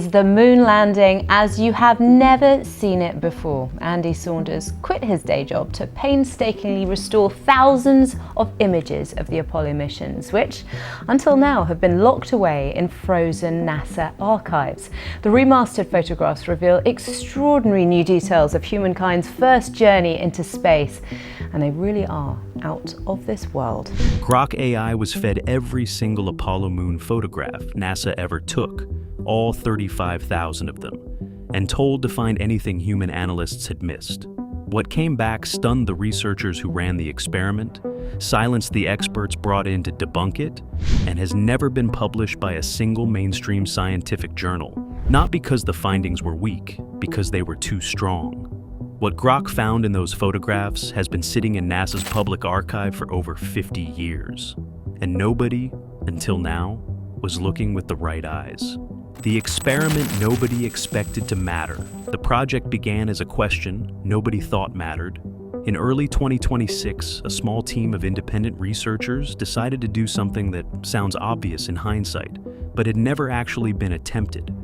is the moon landing as you have never seen it before. Andy Saunders quit his day job to painstakingly restore thousands of images of the Apollo missions, which until now have been locked away in frozen NASA archives. The remastered photographs reveal extraordinary new details of humankind's first journey into space, and they really are out of this world. Grok AI was fed every single Apollo moon photograph NASA ever took, all 35,000 of them, and told to find anything human analysts had missed. What came back stunned the researchers who ran the experiment, silenced the experts brought in to debunk it, and has never been published by a single mainstream scientific journal. Not because the findings were weak, because they were too strong. What Grok found in those photographs has been sitting in NASA's public archive for over 50 years, and nobody, until now, was looking with the right eyes. The experiment nobody expected to matter. The project began as a question nobody thought mattered. In early 2026, a small team of independent researchers decided to do something that sounds obvious in hindsight, but had never actually been attempted.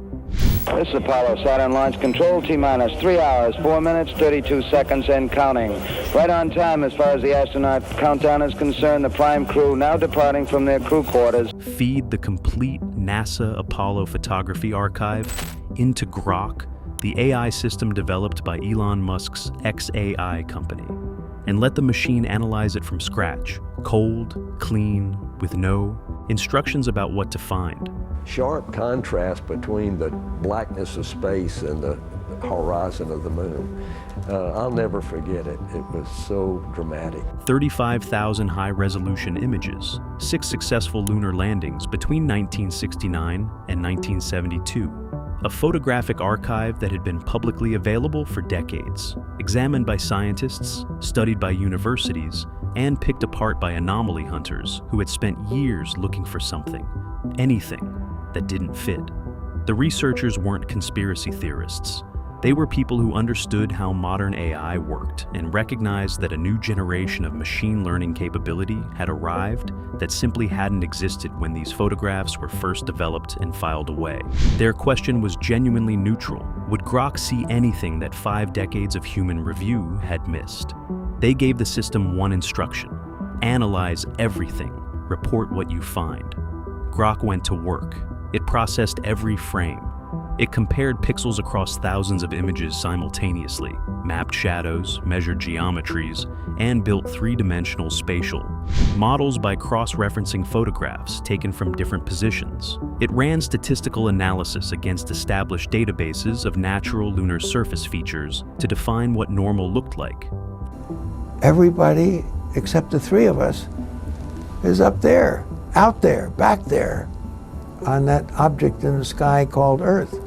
This is Apollo Saturn launch control, T-minus 3 hours, 4 minutes, 32 seconds and counting. Right on time as far as the astronaut countdown is concerned. The prime crew now departing from their crew quarters. Feed the complete NASA Apollo photography archive into Grok, the AI system developed by Elon Musk's XAI company, and let the machine analyze it from scratch, cold, clean, with no instructions about what to find. Sharp contrast between the blackness of space and the horizon of the moon. I'll never forget it. It was so dramatic. 35,000 high-resolution images, 6 successful lunar landings between 1969 and 1972. A photographic archive that had been publicly available for decades, examined by scientists, studied by universities, and picked apart by anomaly hunters who had spent years looking for something, anything, that didn't fit. The researchers weren't conspiracy theorists. They were people who understood how modern AI worked and recognized that a new generation of machine learning capability had arrived that simply hadn't existed when these photographs were first developed and filed away. Their question was genuinely neutral. Would Grok see anything that 5 decades of human review had missed? They gave the system one instruction: analyze everything, report what you find. Grok went to work. It processed every frame. It compared pixels across thousands of images simultaneously, mapped shadows, measured geometries, and built 3-dimensional spatial models by cross-referencing photographs taken from different positions. It ran statistical analysis against established databases of natural lunar surface features to define what normal looked like. Everybody, except the 3 of us, is up there, out there, back there, on that object in the sky called Earth.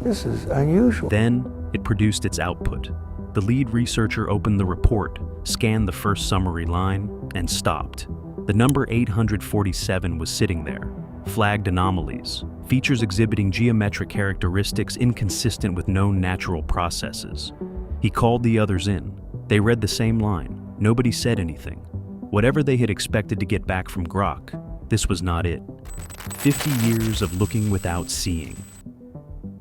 This is unusual. Then it produced its output. The lead researcher opened the report, scanned the first summary line, and stopped. The number 847 was sitting there, flagged anomalies, features exhibiting geometric characteristics inconsistent with known natural processes. He called the others in. They read the same line. Nobody said anything. Whatever they had expected to get back from Grok, this was not it. 50 years of looking without seeing.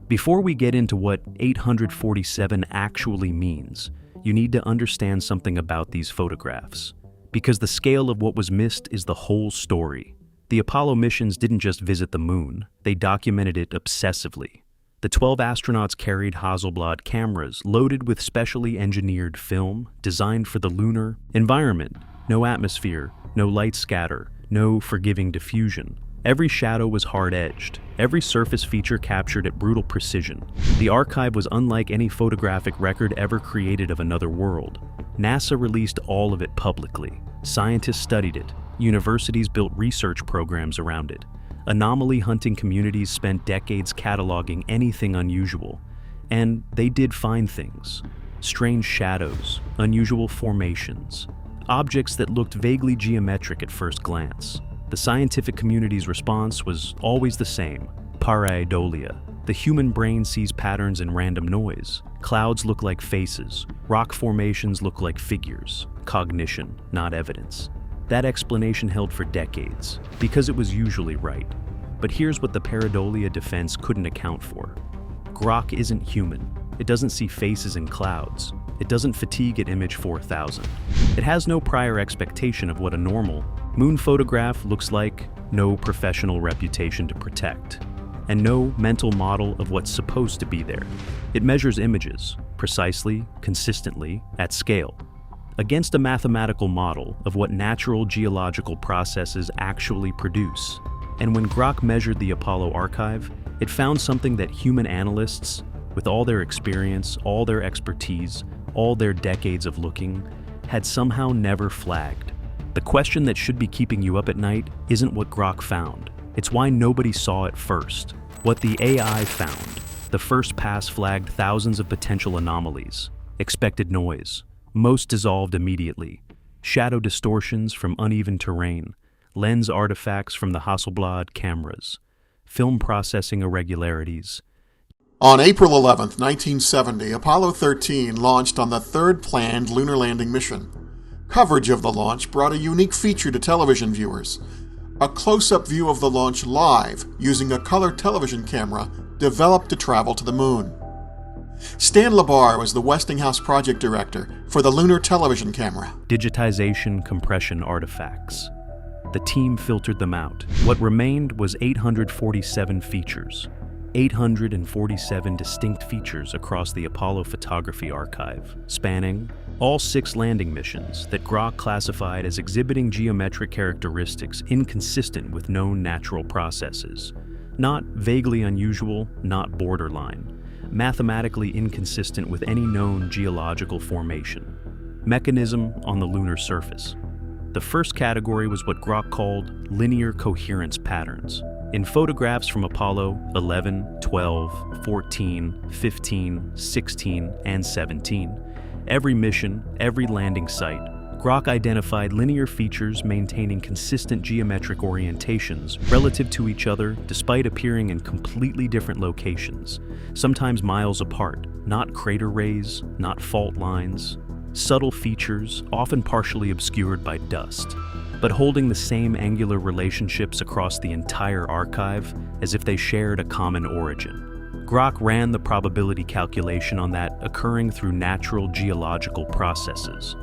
Before we get into what 847 actually means, you need to understand something about these photographs, because the scale of what was missed is the whole story. The Apollo missions didn't just visit the moon, they documented it obsessively. The 12 astronauts carried Hasselblad cameras loaded with specially engineered film designed for the lunar environment. No atmosphere, no light scatter, no forgiving diffusion. Every shadow was hard-edged, every surface feature captured at brutal precision. The archive was unlike any photographic record ever created of another world. NASA released all of it publicly. Scientists studied it. Universities built research programs around it. Anomaly hunting communities spent decades cataloging anything unusual. And they did find things. Strange shadows, unusual formations, objects that looked vaguely geometric at first glance. The scientific community's response was always the same: pareidolia. The human brain sees patterns in random noise. Clouds look like faces. Rock formations look like figures. Cognition, not evidence. That explanation held for decades, because it was usually right. But here's what the pareidolia defense couldn't account for. Grok isn't human. It doesn't see faces in clouds. It doesn't fatigue at image 4000. It has no prior expectation of what a normal moon photograph looks like, no professional reputation to protect, and no mental model of what's supposed to be there. It measures images, precisely, consistently, at scale, against a mathematical model of what natural geological processes actually produce. And when Grok measured the Apollo archive, it found something that human analysts, with all their experience, all their expertise, all their decades of looking, had somehow never flagged. The question that should be keeping you up at night isn't what Grok found. It's why nobody saw it first. What the AI found. The first pass flagged thousands of potential anomalies. Expected noise. Most dissolved immediately. Shadow distortions from uneven terrain. Lens artifacts from the Hasselblad cameras. Film processing irregularities. On April 11, 1970, Apollo 13 launched on the third planned lunar landing mission. Coverage of the launch brought a unique feature to television viewers: a close-up view of the launch live using a color television camera developed to travel to the moon. Stan Labar was the Westinghouse project director for the lunar television camera. Digitization compression artifacts. The team filtered them out. What remained was 847 features. 847 distinct features across the Apollo photography archive, spanning all 6 landing missions that Grok classified as exhibiting geometric characteristics inconsistent with known natural processes. Not vaguely unusual, not borderline. Mathematically inconsistent with any known geological formation. Mechanism on the lunar surface. The first category was what Grok called linear coherence patterns. In photographs from Apollo 11, 12, 14, 15, 16, and 17, every mission, every landing site, Grok identified linear features maintaining consistent geometric orientations relative to each other despite appearing in completely different locations, sometimes miles apart, not crater rays, not fault lines, subtle features, often partially obscured by dust, but holding the same angular relationships across the entire archive as if they shared a common origin. Grok ran the probability calculation on that occurring through natural geological processes.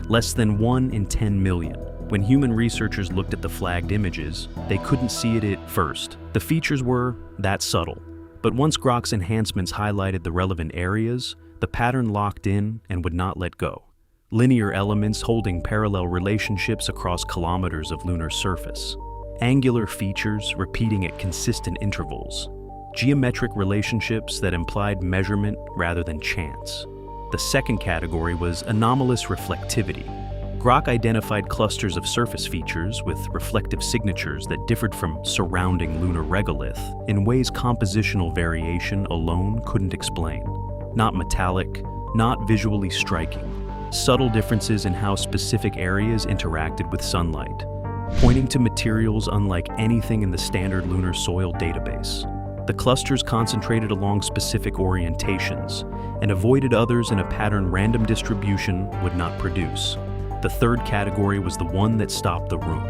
Less than 1 in 10 million. When human researchers looked at the flagged images, they couldn't see it at first. The features were that subtle. But once Grok's enhancements highlighted the relevant areas, the pattern locked in and would not let go. Linear elements holding parallel relationships across kilometers of lunar surface. Angular features repeating at consistent intervals. Geometric relationships that implied measurement rather than chance. The second category was anomalous reflectivity. Grok identified clusters of surface features with reflective signatures that differed from surrounding lunar regolith in ways compositional variation alone couldn't explain. Not metallic, not visually striking. Subtle differences in how specific areas interacted with sunlight, pointing to materials unlike anything in the standard lunar soil database. The clusters concentrated along specific orientations and avoided others in a pattern random distribution would not produce. The third category was the one that stopped the room.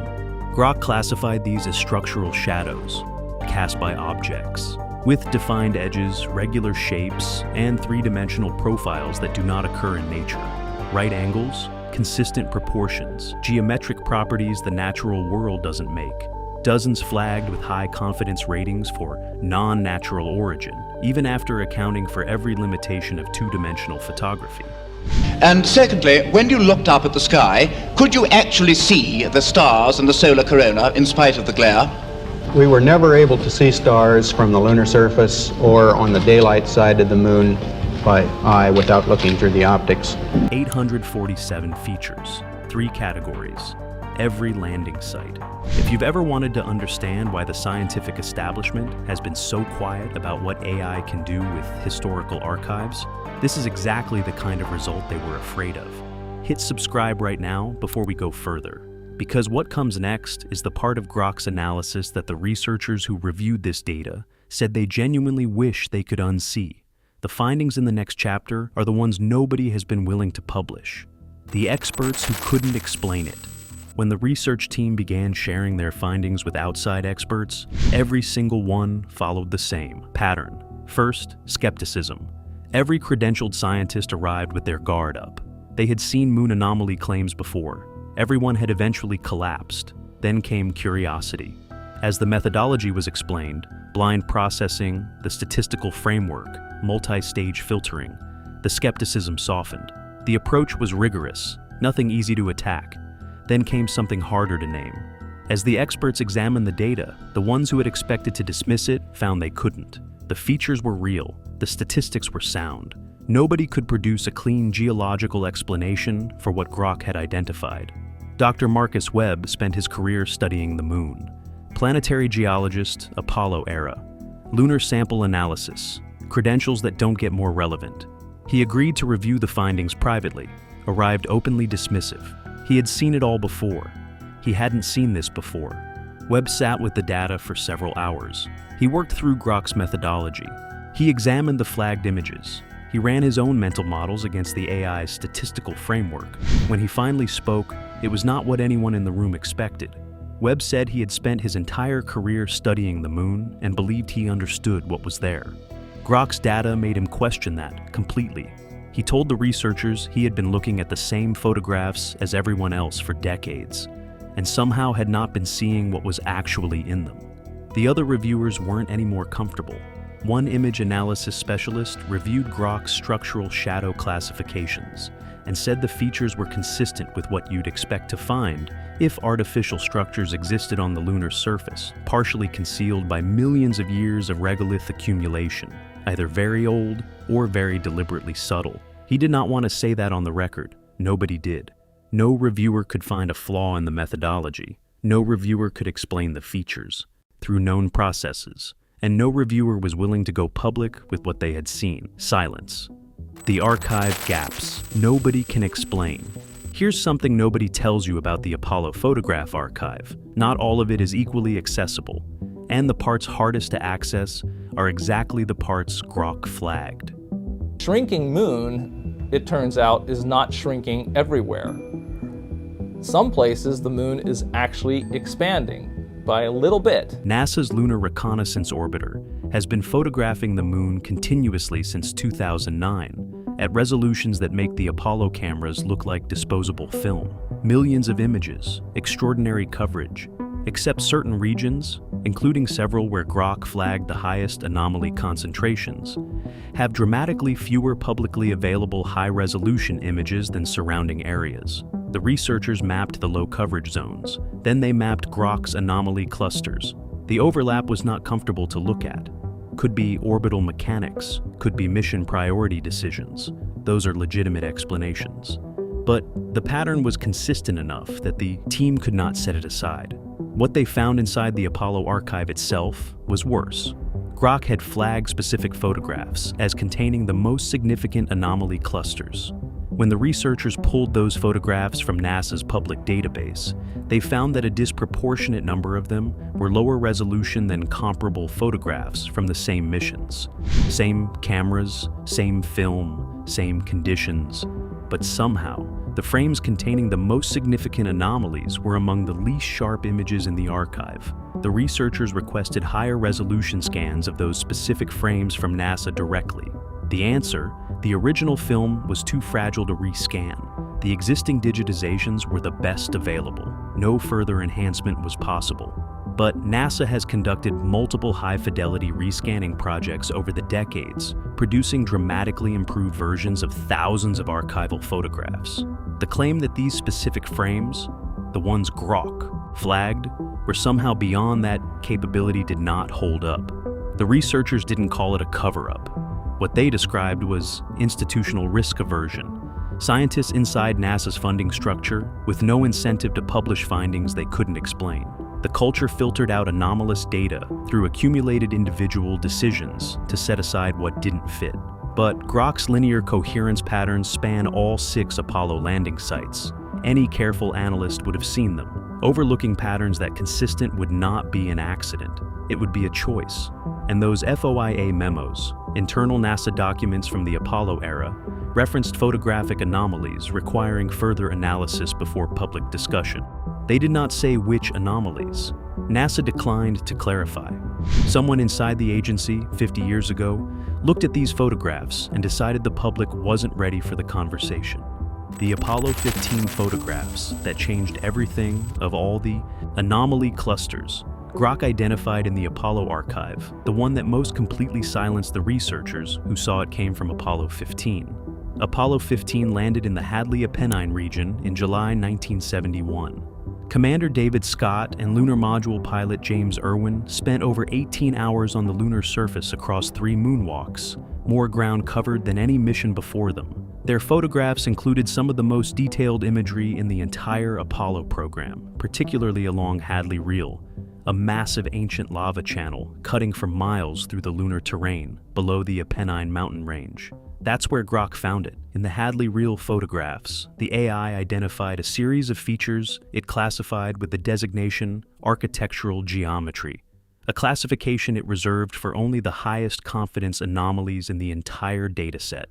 Grok classified these as structural shadows, cast by objects, with defined edges, regular shapes, and three-dimensional profiles that do not occur in nature. Right angles, consistent proportions, geometric properties the natural world doesn't make. Dozens flagged with high confidence ratings for non-natural origin, even after accounting for every limitation of two-dimensional photography. And secondly, when you looked up at the sky, could you actually see the stars and the solar corona in spite of the glare? We were never able to see stars from the lunar surface or on the daylight side of the moon by eye without looking through the optics. 847 features, 3 categories, every landing site. If you've ever wanted to understand why the scientific establishment has been so quiet about what AI can do with historical archives, this is exactly the kind of result they were afraid of. Hit subscribe right now before we go further, because what comes next is the part of Grok's analysis that the researchers who reviewed this data said they genuinely wish they could unsee. The findings in the next chapter are the ones nobody has been willing to publish. The experts who couldn't explain it. When the research team began sharing their findings with outside experts, every single one followed the same pattern. First, skepticism. Every credentialed scientist arrived with their guard up. They had seen moon anomaly claims before. Everyone had eventually collapsed. Then came curiosity. As the methodology was explained, blind processing, the statistical framework, multi-stage filtering, the skepticism softened. The approach was rigorous, nothing easy to attack. Then came something harder to name. As the experts examined the data, the ones who had expected to dismiss it found they couldn't. The features were real, the statistics were sound. Nobody could produce a clean geological explanation for what Grok had identified. Dr. Marcus Webb spent his career studying the moon. Planetary geologist, Apollo era. Lunar sample analysis, credentials that don't get more relevant. He agreed to review the findings privately, arrived openly dismissive. He had seen it all before. He hadn't seen this before. Webb sat with the data for several hours. He worked through Grok's methodology. He examined the flagged images. He ran his own mental models against the AI's statistical framework. When he finally spoke, it was not what anyone in the room expected. Webb said he had spent his entire career studying the moon and believed he understood what was there. Grok's data made him question that completely. He told the researchers he had been looking at the same photographs as everyone else for decades, and somehow had not been seeing what was actually in them. The other reviewers weren't any more comfortable. One image analysis specialist reviewed Grok's structural shadow classifications and said the features were consistent with what you'd expect to find if artificial structures existed on the lunar surface, partially concealed by millions of years of regolith accumulation, either very old or very deliberately subtle. He did not want to say that on the record. Nobody did. No reviewer could find a flaw in the methodology. No reviewer could explain the features through known processes. And no reviewer was willing to go public with what they had seen. Silence. The archive gaps. Nobody can explain. Here's something nobody tells you about the Apollo photograph archive. Not all of it is equally accessible, and the parts hardest to access are exactly the parts Grok flagged. Shrinking moon, it turns out, is not shrinking everywhere. Some places the moon is actually expanding by a little bit. NASA's Lunar Reconnaissance Orbiter has been photographing the moon continuously since 2009 at resolutions that make the Apollo cameras look like disposable film. Millions of images, extraordinary coverage, except certain regions, including several where Grok flagged the highest anomaly concentrations, have dramatically fewer publicly available high-resolution images than surrounding areas. The researchers mapped the low coverage zones. Then they mapped Grok's anomaly clusters. The overlap was not comfortable to look at. Could be orbital mechanics, could be mission priority decisions. Those are legitimate explanations. But the pattern was consistent enough that the team could not set it aside. What they found inside the Apollo archive itself was worse. Grok had flagged specific photographs as containing the most significant anomaly clusters. When the researchers pulled those photographs from NASA's public database, they found that a disproportionate number of them were lower resolution than comparable photographs from the same missions. Same cameras, same film, same conditions, but somehow, the frames containing the most significant anomalies were among the least sharp images in the archive. The researchers requested higher resolution scans of those specific frames from NASA directly. The answer: the original film was too fragile to rescan. The existing digitizations were the best available. No further enhancement was possible. But NASA has conducted multiple high-fidelity rescanning projects over the decades, producing dramatically improved versions of thousands of archival photographs. The claim that these specific frames, the ones Grok flagged, were somehow beyond that capability did not hold up. The researchers didn't call it a cover-up. What they described was institutional risk aversion. Scientists inside NASA's funding structure with no incentive to publish findings they couldn't explain. The culture filtered out anomalous data through accumulated individual decisions to set aside what didn't fit. But Grok's linear coherence patterns span all 6 Apollo landing sites. Any careful analyst would have seen them. Overlooking patterns that consistent would not be an accident. It would be a choice. And those FOIA memos, internal NASA documents from the Apollo era, referenced photographic anomalies requiring further analysis before public discussion. They did not say which anomalies. NASA declined to clarify. Someone inside the agency 50 years ago looked at these photographs and decided the public wasn't ready for the conversation. The Apollo 15 photographs that changed everything of all the anomaly clusters. Grok identified in the Apollo archive the one that most completely silenced the researchers who saw it came from Apollo 15. Apollo 15 landed in the Hadley Apennine region in July 1971. Commander David Scott and lunar module pilot James Irwin spent over 18 hours on the lunar surface across 3 moonwalks, more ground covered than any mission before them. Their photographs included some of the most detailed imagery in the entire Apollo program, particularly along Hadley Reel, a massive ancient lava channel cutting for miles through the lunar terrain below the Apennine mountain range. That's where Grok found it. In the Hadley Reel photographs, the AI identified a series of features it classified with the designation architectural geometry, a classification it reserved for only the highest confidence anomalies in the entire dataset.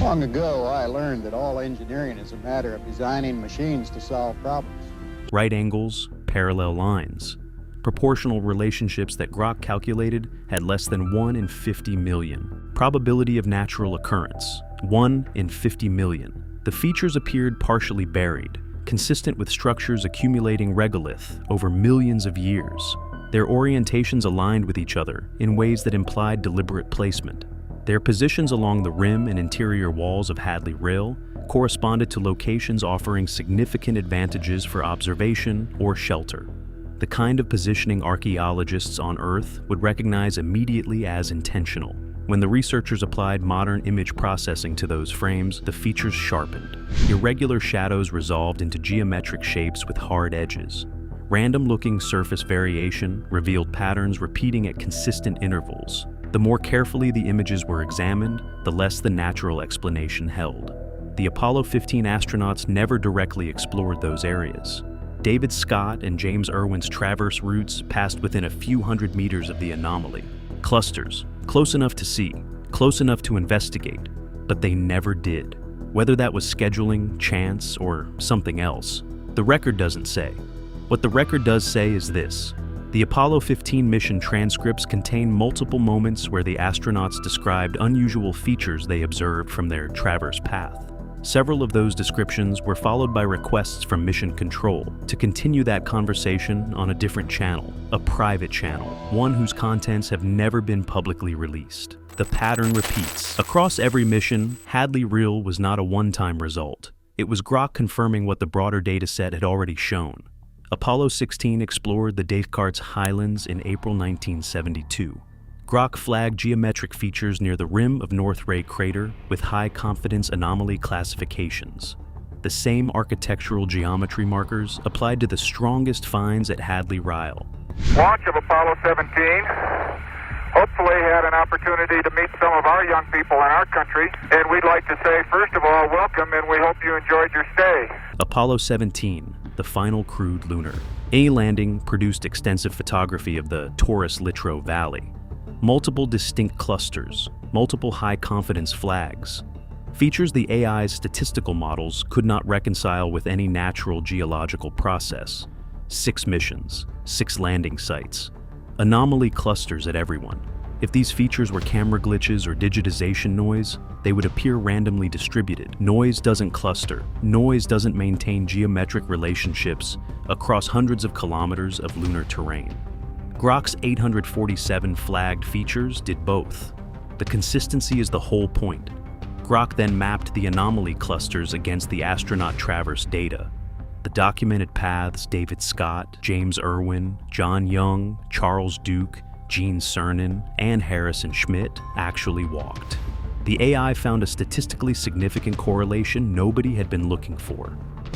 Long ago, I learned that all engineering is a matter of designing machines to solve problems. Right angles, parallel lines. Proportional relationships that Grok calculated had less than 1 in 50 million. Probability of natural occurrence, 1 in 50 million. The features appeared partially buried, consistent with structures accumulating regolith over millions of years. Their orientations aligned with each other in ways that implied deliberate placement. Their positions along the rim and interior walls of Hadley Reel corresponded to locations offering significant advantages for observation or shelter. The kind of positioning archaeologists on Earth would recognize immediately as intentional. When the researchers applied modern image processing to those frames, the features sharpened. Irregular shadows resolved into geometric shapes with hard edges. Random-looking surface variation revealed patterns repeating at consistent intervals. The more carefully the images were examined, the less the natural explanation held. The Apollo 15 astronauts never directly explored those areas. David Scott and James Irwin's traverse routes passed within a few hundred meters of the anomaly. Clusters, close enough to see, close enough to investigate, but they never did. Whether that was scheduling, chance, or something else, the record doesn't say. What the record does say is this: the Apollo 15 mission transcripts contain multiple moments where the astronauts described unusual features they observed from their traverse path. Several of those descriptions were followed by requests from Mission Control to continue that conversation on a different channel, a private channel, one whose contents have never been publicly released. The pattern repeats. Across every mission, Hadley Reel was not a one-time result. It was Grok confirming what the broader dataset had already shown. Apollo 16 explored the Descartes Highlands in April 1972. Grok flagged geometric features near the rim of North Ray crater with high-confidence anomaly classifications. The same architectural geometry markers applied to the strongest finds at Hadley Reel. Launch of Apollo 17 hopefully had an opportunity to meet some of our young people in our country, and we'd like to say, first of all, welcome, and we hope you enjoyed your stay. Apollo 17, the final crewed lunar. A landing produced extensive photography of the Taurus-Littrow Valley. Multiple distinct clusters, multiple high-confidence flags. Features the AI's statistical models could not reconcile with any natural geological process. 6 missions, 6 landing sites. Anomaly clusters at everyone. If these features were camera glitches or digitization noise, they would appear randomly distributed. Noise doesn't cluster. Noise doesn't maintain geometric relationships across hundreds of kilometers of lunar terrain. Grok's 847 flagged features did both. The consistency is the whole point. Grok then mapped the anomaly clusters against the astronaut traverse data. The documented paths David Scott, James Irwin, John Young, Charles Duke, Gene Cernan, and Harrison Schmitt actually walked. The AI found a statistically significant correlation nobody had been looking for.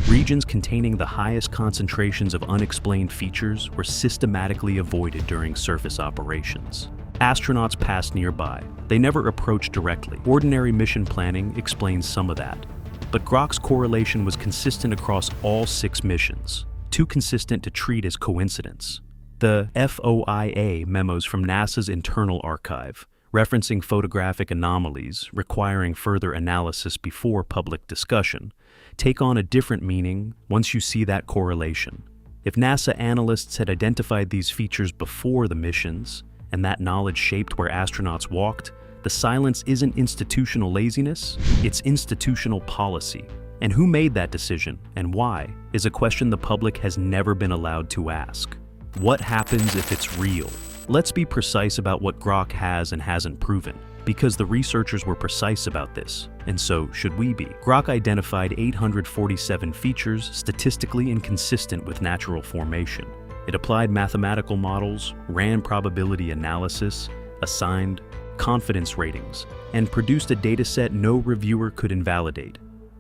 Regions containing the highest concentrations of unexplained features were systematically avoided during surface operations. Astronauts passed nearby. They never approached directly. Ordinary mission planning explains some of that. But Grok's correlation was consistent across all 6 missions, too consistent to treat as coincidence. The FOIA memos from NASA's internal archive, referencing photographic anomalies requiring further analysis before public discussion, take on a different meaning once you see that correlation. If NASA analysts had identified these features before the missions, and that knowledge shaped where astronauts walked, the silence isn't institutional laziness, it's institutional policy. And who made that decision, and why, is a question the public has never been allowed to ask. What happens if it's real? Let's be precise about what Grok has and hasn't proven, because the researchers were precise about this, and so should we be. Grok identified 847 features statistically inconsistent with natural formation. It applied mathematical models, ran probability analysis, assigned confidence ratings, and produced a dataset no reviewer could invalidate.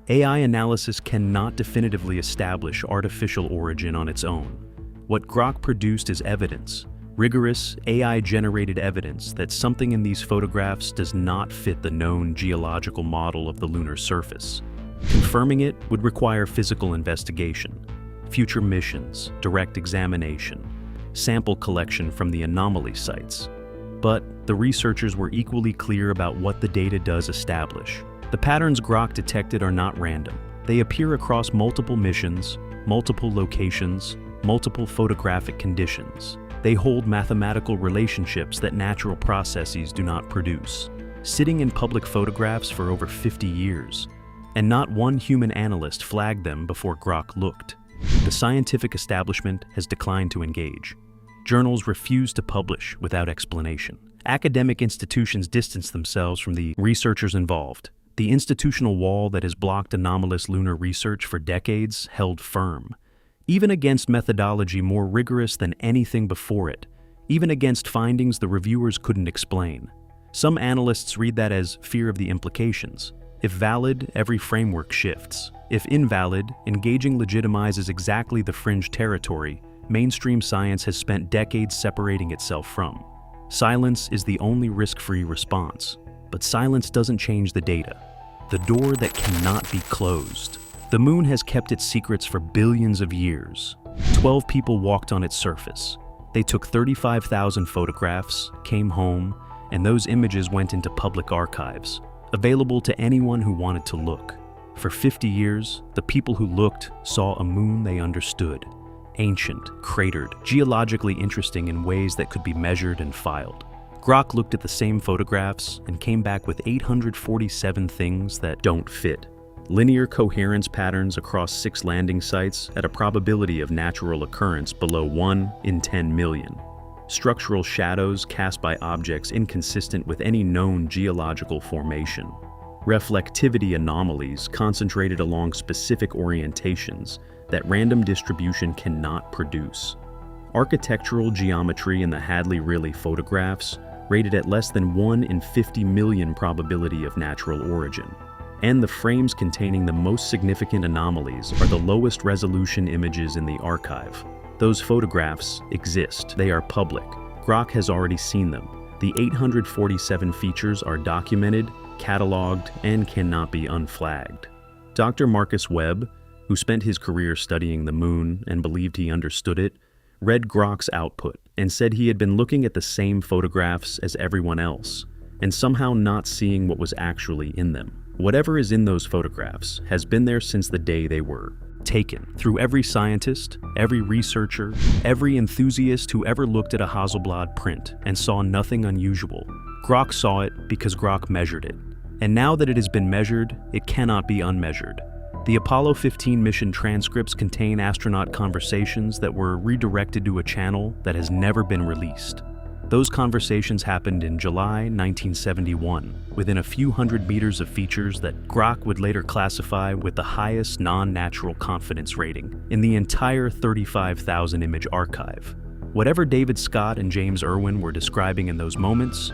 AI analysis cannot definitively establish artificial origin on its own. What Grok produced is evidence, rigorous AI-generated evidence that something in these photographs does not fit the known geological model of the lunar surface. Confirming it would require physical investigation, future missions, direct examination, sample collection from the anomaly sites. But the researchers were equally clear about what the data does establish. The patterns Grok detected are not random. They appear across multiple missions, multiple locations, multiple photographic conditions. They hold mathematical relationships that natural processes do not produce, sitting in public photographs for over 50 years. And not one human analyst flagged them before Grok looked. The scientific establishment has declined to engage. Journals refuse to publish without explanation. Academic institutions distance themselves from the researchers involved. The institutional wall that has blocked anomalous lunar research for decades held firm, even against methodology more rigorous than anything before it, even against findings the reviewers couldn't explain. Some analysts read that as fear of the implications. If valid, every framework shifts. If invalid, engaging legitimizes exactly the fringe territory mainstream science has spent decades separating itself from. Silence is the only risk-free response, but silence doesn't change the data. The door that cannot be closed. The moon has kept its secrets for billions of years. 12 people walked on its surface. They took 35,000 photographs, came home, and those images went into public archives, available to anyone who wanted to look. For 50 years, the people who looked saw a moon they understood. Ancient, cratered, geologically interesting in ways that could be measured and filed. Grok looked at the same photographs and came back with 847 things that don't fit. Linear coherence patterns across 6 landing sites at a probability of natural occurrence below 1 in 10 million. Structural shadows cast by objects inconsistent with any known geological formation. Reflectivity anomalies concentrated along specific orientations that random distribution cannot produce. Architectural geometry in the Hadley-Riley photographs rated at less than 1 in 50 million probability of natural origin. And the frames containing the most significant anomalies are the lowest resolution images in the archive. Those photographs exist. They are public. Grok has already seen them. The 847 features are documented, cataloged, and cannot be unflagged. Dr. Marcus Webb, who spent his career studying the moon and believed he understood it, read Grok's output and said he had been looking at the same photographs as everyone else, and somehow not seeing what was actually in them. Whatever is in those photographs has been there since the day they were taken, through every scientist, every researcher, every enthusiast who ever looked at a Hasselblad print and saw nothing unusual. Grok saw it because Grok measured it. And now that it has been measured, it cannot be unmeasured. The Apollo 15 mission transcripts contain astronaut conversations that were redirected to a channel that has never been released. Those conversations happened in July 1971, within a few hundred meters of features that Grok would later classify with the highest non-natural confidence rating in the entire 35,000 image archive. Whatever David Scott and James Irwin were describing in those moments,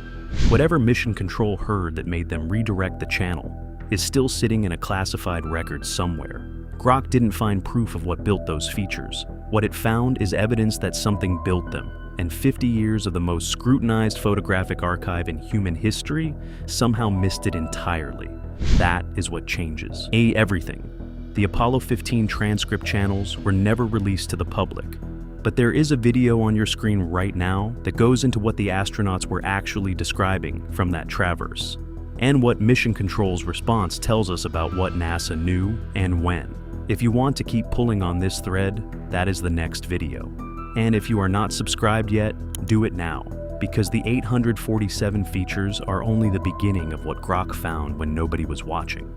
whatever mission control heard that made them redirect the channel, is still sitting in a classified record somewhere. Grok didn't find proof of what built those features. What it found is evidence that something built them, and 50 years of the most scrutinized photographic archive in human history somehow missed it entirely. That is what changes. Everything. The Apollo 15 transcript channels were never released to the public, but there is a video on your screen right now that goes into what the astronauts were actually describing from that traverse, and what Mission Control's response tells us about what NASA knew and when. If you want to keep pulling on this thread, that is the next video. And if you are not subscribed yet, do it now, because the 847 features are only the beginning of what Grok found when nobody was watching.